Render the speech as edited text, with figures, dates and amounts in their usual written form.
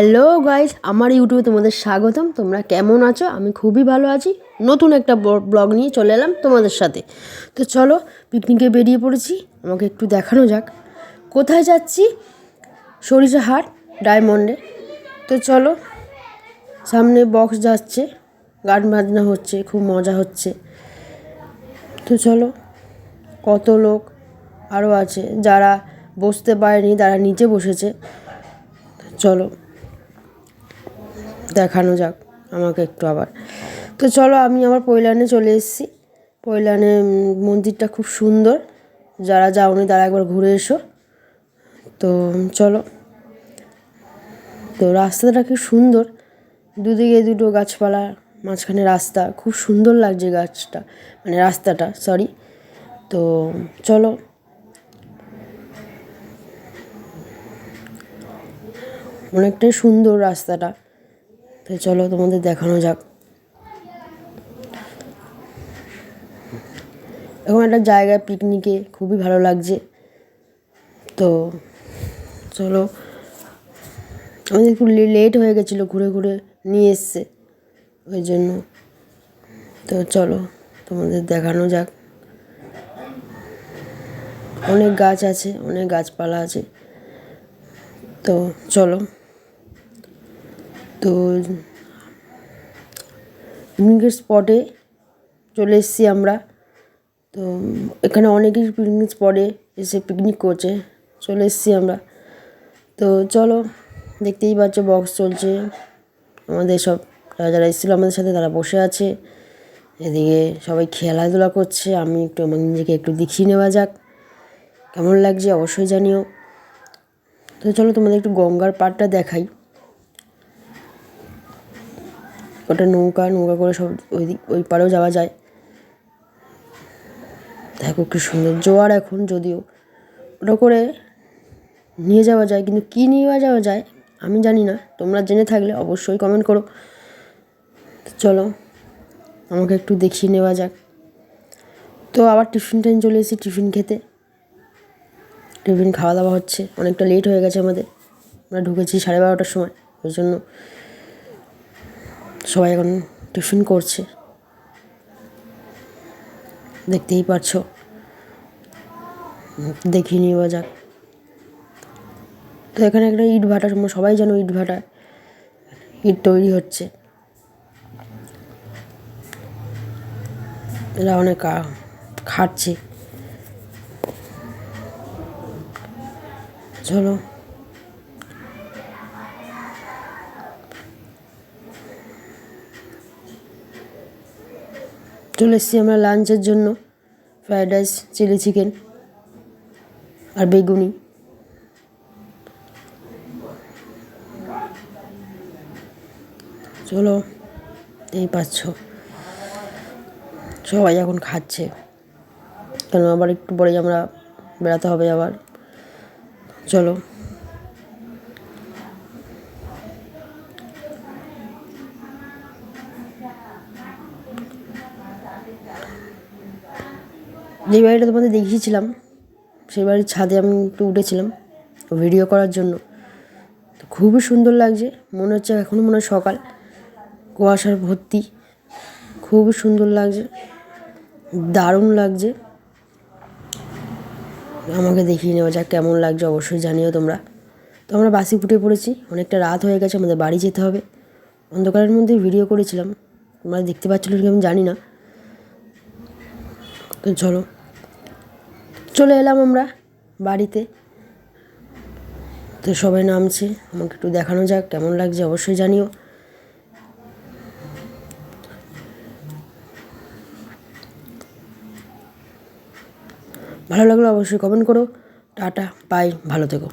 Hello guys, আমার ইউটিউবে তোমাদের স্বাগতম। তোমরা কেমন আছো? আমি খুবই ভালো আছি। নতুন একটা ব্লগ নিয়ে চলে এলাম তোমাদের সাথে। তো চলো, পিকনিকে বেরিয়ে পড়েছি। আমাকে একটু দেখানো যাক কোথায় যাচ্ছি। সরিষাহাট ডায়মন্ডে। তো চলো, সামনে বক্স যাচ্ছে, গান বাজনা হচ্ছে, খুব মজা হচ্ছে। তো চলো, কত লোক আরও আছে, যারা বসতে পারেনি তারা নিচে বসেছে। চলো দেখানো যাক আমাকে একটু আবার। তো চলো, আমি আমার পৈলানে চলে এসেছি। পৈলানে মন্দিরটা খুব সুন্দর, যারা যাওনি তারা একবার ঘুরে এসো। তো চলো, তো রাস্তাটা কি সুন্দর, দুদিকে দুটো গাছপালা, মাঝখানে রাস্তা, খুব সুন্দর লাগছে গাছটা, মানে রাস্তাটা, সরি। তো চলো, অনেকটাই সুন্দর রাস্তাটা। তো চলো তোমাদের দেখানো যাক। এখন একটা জায়গায় পিকনিকে খুবই ভালো লাগছে। তো চলো, আমাদের একটু লেট হয়ে গেছিলো, ঘুরে ঘুরে নিয়ে এসছে ওই জন্য। তো চলো তোমাদের দেখানো যাক। অনেক গাছ আছে, অনেক গাছপালা আছে। তো চলো, তো পিকনিকের স্পটে চলে এসেছি আমরা। তো এখানে অনেকেই পিকনিক স্পটে এসে পিকনিক করছে, চলে এসেছি আমরা। তো চলো, দেখতেই পাচ্ছ বক্স চলছে, আমাদের সব যারা যারা এসেছিলো আমাদের সাথে তারা বসে আছে। এদিকে সবাই খেলাধুলা করছে। আমি একটু আমার নিজেকে একটু দেখিয়ে নেওয়া যাক, কেমন লাগছে অবশ্যই জানিও। তো চলো তোমাদের একটু গঙ্গার পাড়টা দেখাই। ওটা নৌকা করে সব ওই পাড়েও যাওয়া যায়। দেখো কি সুন্দর জোয়ার এখন, যদিও ওটা করে নিয়ে যাওয়া যায়, কিন্তু কী নিয়ে যাওয়া যায় আমি জানি না। তোমরা জেনে থাকলে অবশ্যই কমেন্ট করো। চলো আমাকে একটু দেখিয়ে নেওয়া যাক। তো আবার টিফিন টাইম চলে এসেছি, টিফিন খেতে। টিফিন খাওয়া দাওয়া হচ্ছে, অনেকটা লেট হয়ে গেছে আমাদের। আমরা ঢুকেছি 12:30টার সময়, ওই জন্য সবাই এখন টিফিন করছে, দেখতেই পারছো। দেখিয়ে নেওয়া যাক। তো এখানে একটা ইট ভাটা, তোমরা সবাই জানো ইট ভাটা, ইট তৈরি হচ্ছে। এরা অনেক খাটছে। চলো চলে এসেছি আমরা লাঞ্চের জন্য। ফ্রায়েড রাইস, চিলি চিকেন আর বেগুনি। চলো, এই পাচ্ছ সবাই এখন খাচ্ছে, কেন আবার একটু পরেই আমরা বেড়াতে হবে আবার। চলো, যে বাড়িটা তোমাদের দেখিয়েছিলাম, সেই বাড়ির ছাদে আমি একটু উঠেছিলাম ভিডিও করার জন্য। তো খুবই সুন্দর লাগছে, মনে হচ্ছে এখনও মনে হয় সকাল, কুয়াশার ভর্তি, খুবই সুন্দর লাগছে, দারুণ লাগছে। আমাকে দেখিয়ে নেওয়া যাক কেমন লাগছে অবশ্যই জানিও তোমরা। তো আমরা বাসে উঠে পড়েছি, অনেকটা রাত হয়ে গেছে, আমাদের বাড়ি যেতে হবে। অন্ধকারের মধ্যে ভিডিও করেছিলাম, তোমরা দেখতে পাচ্ছিলো কি আমি জানি না। তো চলো, চলে এলাম আমরা বাড়িতে। তো সবাই নামছে, আমাকে একটু দেখানো যাক কেমন লাগছে অবশ্যই জানিও। ভালো লাগলো অবশ্যই কমেন্ট করো। টাটা, বাই, ভালো থেকো।